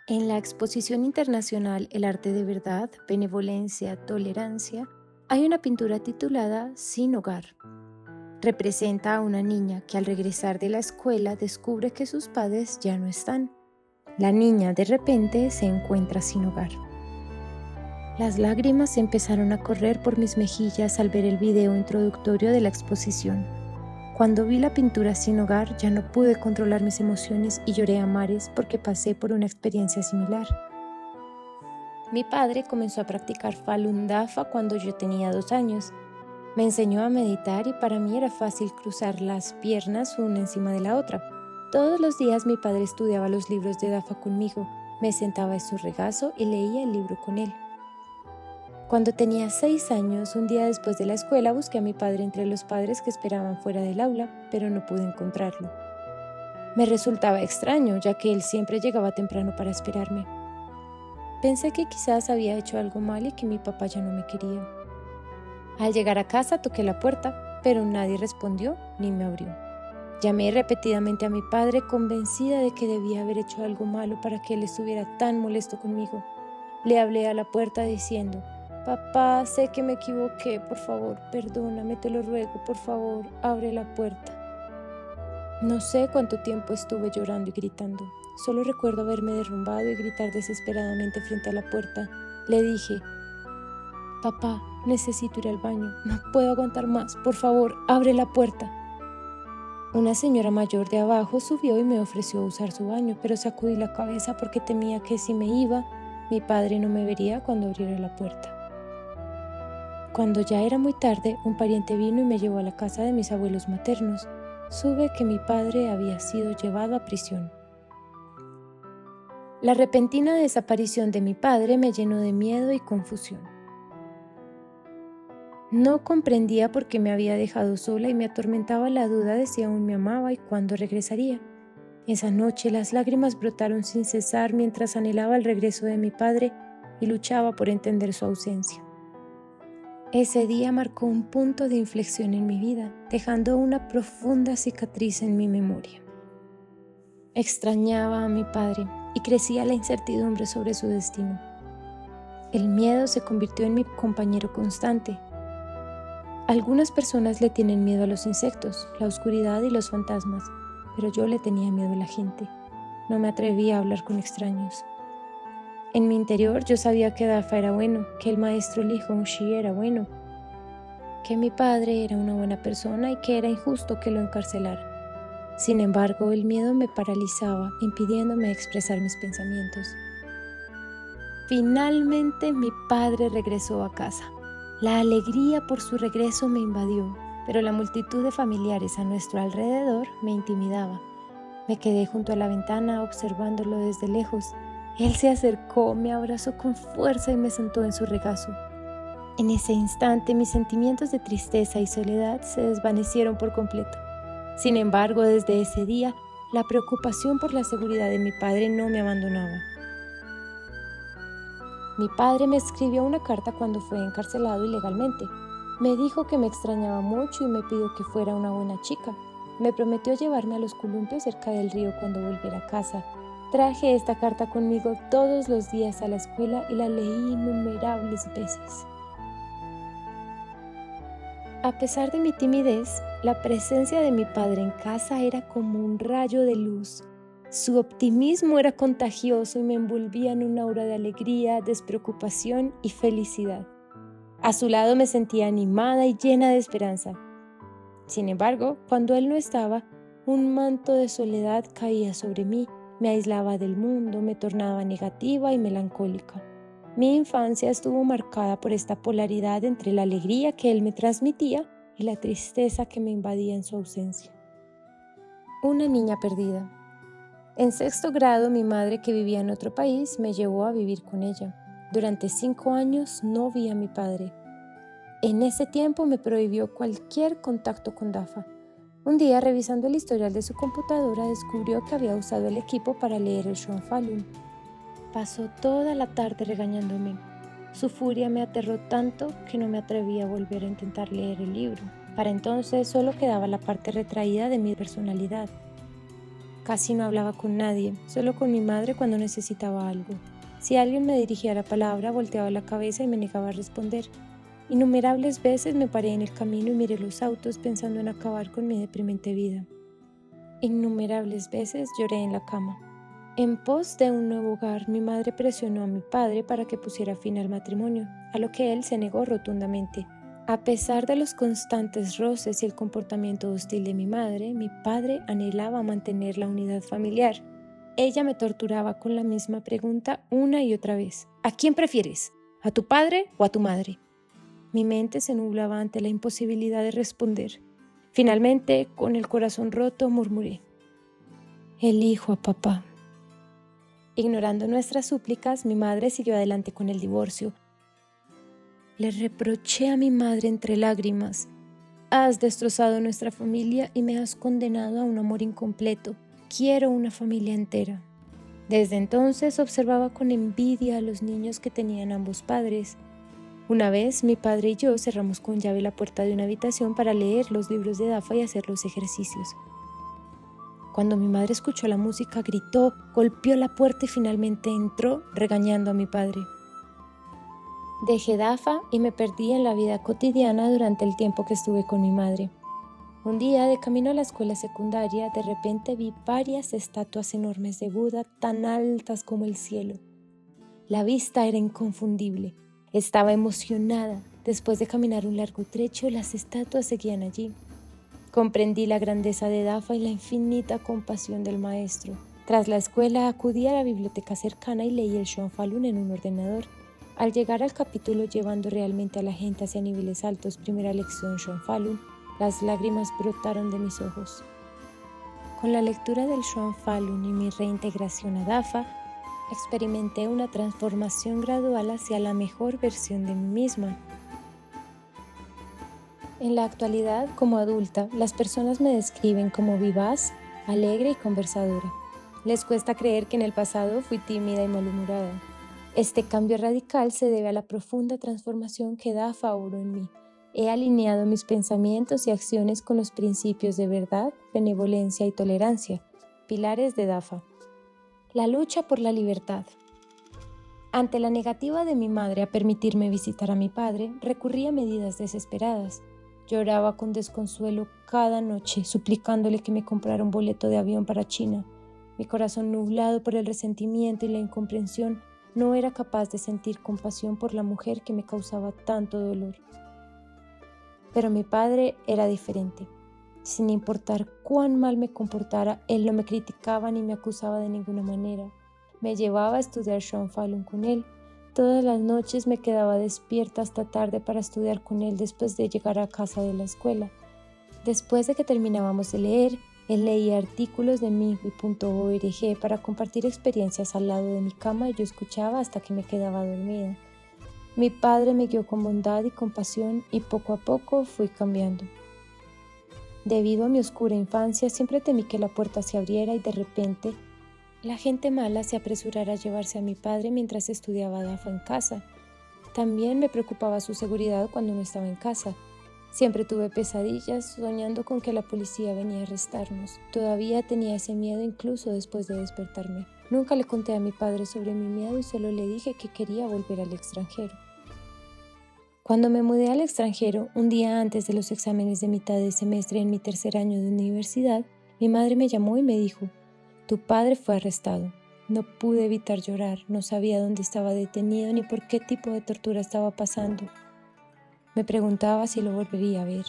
En la exposición internacional El arte de verdad, benevolencia, tolerancia, hay una pintura titulada Sin hogar. Representa a una niña que al regresar de la escuela descubre que sus padres ya no están. La niña de repente se encuentra sin hogar. Las lágrimas empezaron a correr por mis mejillas al ver el video introductorio de la exposición. Cuando vi la pintura Sin hogar, ya no pude controlar mis emociones y lloré a mares porque pasé por una experiencia similar. Mi padre comenzó a practicar Falun Dafa cuando yo tenía 2 años. Me enseñó a meditar y para mí era fácil cruzar las piernas una encima de la otra. Todos los días mi padre estudiaba los libros de Dafa conmigo, me sentaba en su regazo y leía el libro con él. Cuando tenía 6 años, un día después de la escuela busqué a mi padre entre los padres que esperaban fuera del aula, pero no pude encontrarlo. Me resultaba extraño, ya que él siempre llegaba temprano para esperarme. Pensé que quizás había hecho algo mal y que mi papá ya no me quería. Al llegar a casa toqué la puerta, pero nadie respondió ni me abrió. Llamé repetidamente a mi padre convencida de que debía haber hecho algo malo para que él estuviera tan molesto conmigo. Le hablé a la puerta diciendo: «Papá, sé que me equivoqué, por favor, perdóname, te lo ruego, por favor, abre la puerta». No sé cuánto tiempo estuve llorando y gritando. Solo recuerdo haberme derrumbado y gritar desesperadamente frente a la puerta. Le dije: «Papá, necesito ir al baño, no puedo aguantar más, por favor, abre la puerta». Una señora mayor de abajo subió y me ofreció usar su baño, pero sacudí la cabeza porque temía que si me iba, mi padre no me vería cuando abriera la puerta. Cuando ya era muy tarde, un pariente vino y me llevó a la casa de mis abuelos maternos. Supe que mi padre había sido llevado a prisión. La repentina desaparición de mi padre me llenó de miedo y confusión. No comprendía por qué me había dejado sola y me atormentaba la duda de si aún me amaba y cuándo regresaría. Esa noche las lágrimas brotaron sin cesar mientras anhelaba el regreso de mi padre y luchaba por entender su ausencia. Ese día marcó un punto de inflexión en mi vida, dejando una profunda cicatriz en mi memoria. Extrañaba a mi padre y crecía la incertidumbre sobre su destino. El miedo se convirtió en mi compañero constante. Algunas personas le tienen miedo a los insectos, la oscuridad y los fantasmas, pero yo le tenía miedo a la gente. No me atrevía a hablar con extraños. En mi interior yo sabía que Dafa era bueno, que el maestro Li Hongxi era bueno, que mi padre era una buena persona y que era injusto que lo encarcelara. Sin embargo, el miedo me paralizaba, impidiéndome expresar mis pensamientos. Finalmente mi padre regresó a casa. La alegría por su regreso me invadió, pero la multitud de familiares a nuestro alrededor me intimidaba. Me quedé junto a la ventana observándolo desde lejos. Él se acercó, me abrazó con fuerza y me sentó en su regazo. En ese instante mis sentimientos de tristeza y soledad se desvanecieron por completo. Sin embargo, desde ese día, la preocupación por la seguridad de mi padre no me abandonaba. Mi padre me escribió una carta cuando fue encarcelado ilegalmente. Me dijo que me extrañaba mucho y me pidió que fuera una buena chica. Me prometió llevarme a los columpios cerca del río cuando volviera a casa. Traje esta carta conmigo todos los días a la escuela y la leí innumerables veces. A pesar de mi timidez, la presencia de mi padre en casa era como un rayo de luz. Su optimismo era contagioso y me envolvía en un aura de alegría, despreocupación y felicidad. A su lado me sentía animada y llena de esperanza. Sin embargo, cuando él no estaba, un manto de soledad caía sobre mí, me aislaba del mundo, me tornaba negativa y melancólica. Mi infancia estuvo marcada por esta polaridad entre la alegría que él me transmitía y la tristeza que me invadía en su ausencia. Una niña perdida. En 6º grado, mi madre, que vivía en otro país, me llevó a vivir con ella. Durante 5 años no vi a mi padre. En ese tiempo me prohibió cualquier contacto con Dafa. Un día, revisando el historial de su computadora, descubrió que había usado el equipo para leer el Shuang Falun. Pasó toda la tarde regañándome. Su furia me aterró tanto que no me atreví a volver a intentar leer el libro. Para entonces solo quedaba la parte retraída de mi personalidad. Casi no hablaba con nadie, solo con mi madre cuando necesitaba algo. Si alguien me dirigía la palabra, volteaba la cabeza y me negaba a responder. Innumerables veces me paré en el camino y miré los autos pensando en acabar con mi deprimente vida. Innumerables veces lloré en la cama. En pos de un nuevo hogar, mi madre presionó a mi padre para que pusiera fin al matrimonio, a lo que él se negó rotundamente. A pesar de los constantes roces y el comportamiento hostil de mi madre, mi padre anhelaba mantener la unidad familiar. Ella me torturaba con la misma pregunta una y otra vez. ¿A quién prefieres? ¿A tu padre o a tu madre? Mi mente se nublaba ante la imposibilidad de responder. Finalmente, con el corazón roto, murmuré: elijo a papá. Ignorando nuestras súplicas, mi madre siguió adelante con el divorcio. Le reproché a mi madre entre lágrimas: has destrozado nuestra familia y me has condenado a un amor incompleto. Quiero una familia entera. Desde entonces observaba con envidia a los niños que tenían ambos padres. Una vez mi padre y yo cerramos con llave la puerta de una habitación para leer los libros de Dafa y hacer los ejercicios. Cuando mi madre escuchó la música, gritó, golpeó la puerta y finalmente entró, regañando a mi padre. Dejé Dafa y me perdí en la vida cotidiana durante el tiempo que estuve con mi madre. Un día, de camino a la escuela secundaria, de repente vi varias estatuas enormes de Buda tan altas como el cielo. La vista era inconfundible. Estaba emocionada. Después de caminar un largo trecho, las estatuas seguían allí. Comprendí la grandeza de Dafa y la infinita compasión del maestro. Tras la escuela, acudí a la biblioteca cercana y leí el Shuang Falun en un ordenador. Al llegar al capítulo llevando realmente a la gente hacia niveles altos, primera lección Shuang Falun, las lágrimas brotaron de mis ojos. Con la lectura del Shuang Falun y mi reintegración a Dafa, experimenté una transformación gradual hacia la mejor versión de mí misma. En la actualidad, como adulta, las personas me describen como vivaz, alegre y conversadora. Les cuesta creer que en el pasado fui tímida y malhumorada. Este cambio radical se debe a la profunda transformación que Dafa obró en mí. He alineado mis pensamientos y acciones con los principios de verdad, benevolencia y tolerancia, pilares de Dafa. La lucha por la libertad. Ante la negativa de mi madre a permitirme visitar a mi padre, recurrí a medidas desesperadas. Lloraba con desconsuelo cada noche, suplicándole que me comprara un boleto de avión para China. Mi corazón, nublado por el resentimiento y la incomprensión, no era capaz de sentir compasión por la mujer que me causaba tanto dolor. Pero mi padre era diferente. Sin importar cuán mal me comportara, él no me criticaba ni me acusaba de ninguna manera. Me llevaba a estudiar Shuang Falun con él. Todas las noches me quedaba despierta hasta tarde para estudiar con él después de llegar a casa de la escuela. Después de que terminábamos de leer, él leía artículos de Minghui.org para compartir experiencias al lado de mi cama y yo escuchaba hasta que me quedaba dormida. Mi padre me guió con bondad y compasión y poco a poco fui cambiando. Debido a mi oscura infancia, siempre temí que la puerta se abriera y de repente la gente mala se apresurara a llevarse a mi padre mientras estudiaba Dafa en casa. También me preocupaba su seguridad cuando no estaba en casa. Siempre tuve pesadillas soñando con que la policía venía a arrestarnos. Todavía tenía ese miedo incluso después de despertarme. Nunca le conté a mi padre sobre mi miedo y solo le dije que quería volver al extranjero. Cuando me mudé al extranjero, un día antes de los exámenes de mitad de semestre en mi tercer año de universidad, mi madre me llamó y me dijo: tu padre fue arrestado. No pude evitar llorar, no sabía dónde estaba detenido ni por qué tipo de tortura estaba pasando. Me preguntaba si lo volvería a ver.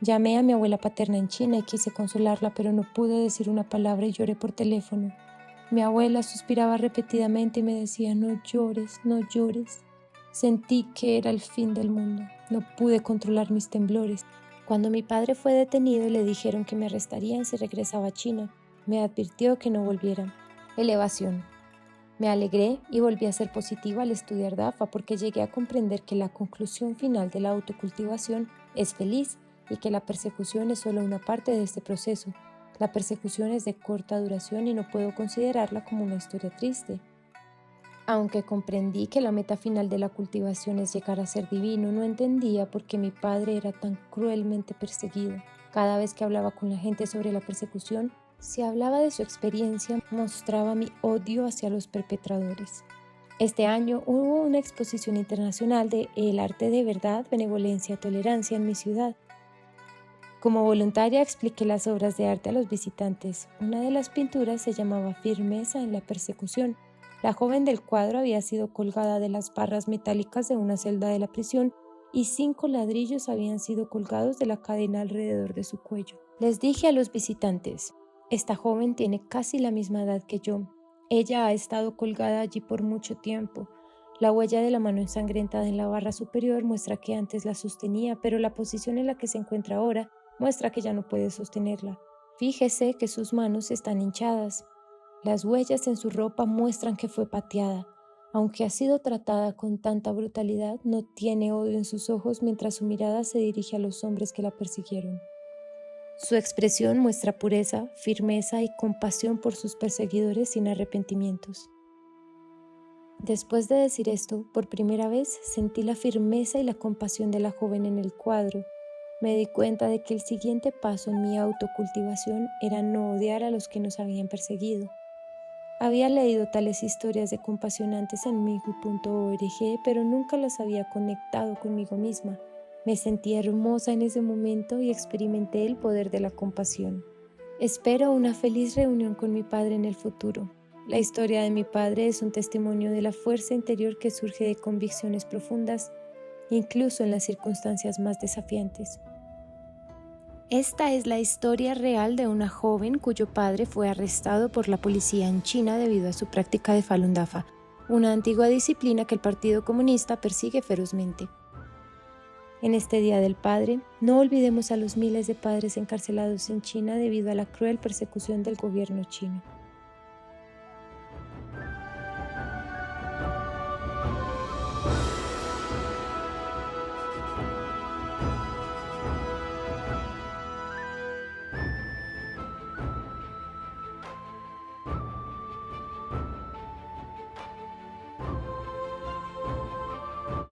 Llamé a mi abuela paterna en China y quise consolarla, pero no pude decir una palabra y lloré por teléfono. Mi abuela suspiraba repetidamente y me decía: no llores, no llores. Sentí que era el fin del mundo. No pude controlar mis temblores. Cuando mi padre fue detenido, le dijeron que me arrestarían si regresaba a China. Me advirtió que no volviera. Elevación. Me alegré y volví a ser positiva al estudiar Dafa porque llegué a comprender que la conclusión final de la autocultivación es feliz y que la persecución es solo una parte de este proceso. La persecución es de corta duración y no puedo considerarla como una historia triste. Aunque comprendí que la meta final de la cultivación es llegar a ser divino, no entendía por qué mi padre era tan cruelmente perseguido. Cada vez que hablaba con la gente sobre la persecución, Si hablaba de su experiencia, mostraba mi odio hacia los perpetradores. Este año hubo una exposición internacional de El arte de verdad, benevolencia, tolerancia en mi ciudad. Como voluntaria expliqué las obras de arte a los visitantes. Una de las pinturas se llamaba Firmeza en la persecución. La joven del cuadro había sido colgada de las barras metálicas de una celda de la prisión y 5 ladrillos habían sido colgados de la cadena alrededor de su cuello. Les dije a los visitantes, esta joven tiene casi la misma edad que yo. Ella ha estado colgada allí por mucho tiempo. La huella de la mano ensangrentada en la barra superior muestra que antes la sostenía, pero la posición en la que se encuentra ahora muestra que ya no puede sostenerla. Fíjese que sus manos están hinchadas. Las huellas en su ropa muestran que fue pateada. Aunque ha sido tratada con tanta brutalidad, no tiene odio en sus ojos mientras su mirada se dirige a los hombres que la persiguieron. Su expresión muestra pureza, firmeza y compasión por sus perseguidores sin arrepentimientos. Después de decir esto, por primera vez sentí la firmeza y la compasión de la joven en el cuadro. Me di cuenta de que el siguiente paso en mi autocultivación era no odiar a los que nos habían perseguido. Había leído tales historias de compasión antes en migu.org, pero nunca las había conectado conmigo misma. Me sentí hermosa en ese momento y experimenté el poder de la compasión. Espero una feliz reunión con mi padre en el futuro. La historia de mi padre es un testimonio de la fuerza interior que surge de convicciones profundas, incluso en las circunstancias más desafiantes. Esta es la historia real de una joven cuyo padre fue arrestado por la policía en China debido a su práctica de Falun Dafa, una antigua disciplina que el Partido Comunista persigue ferozmente. En este Día del Padre, no olvidemos a los miles de padres encarcelados en China debido a la cruel persecución del gobierno chino.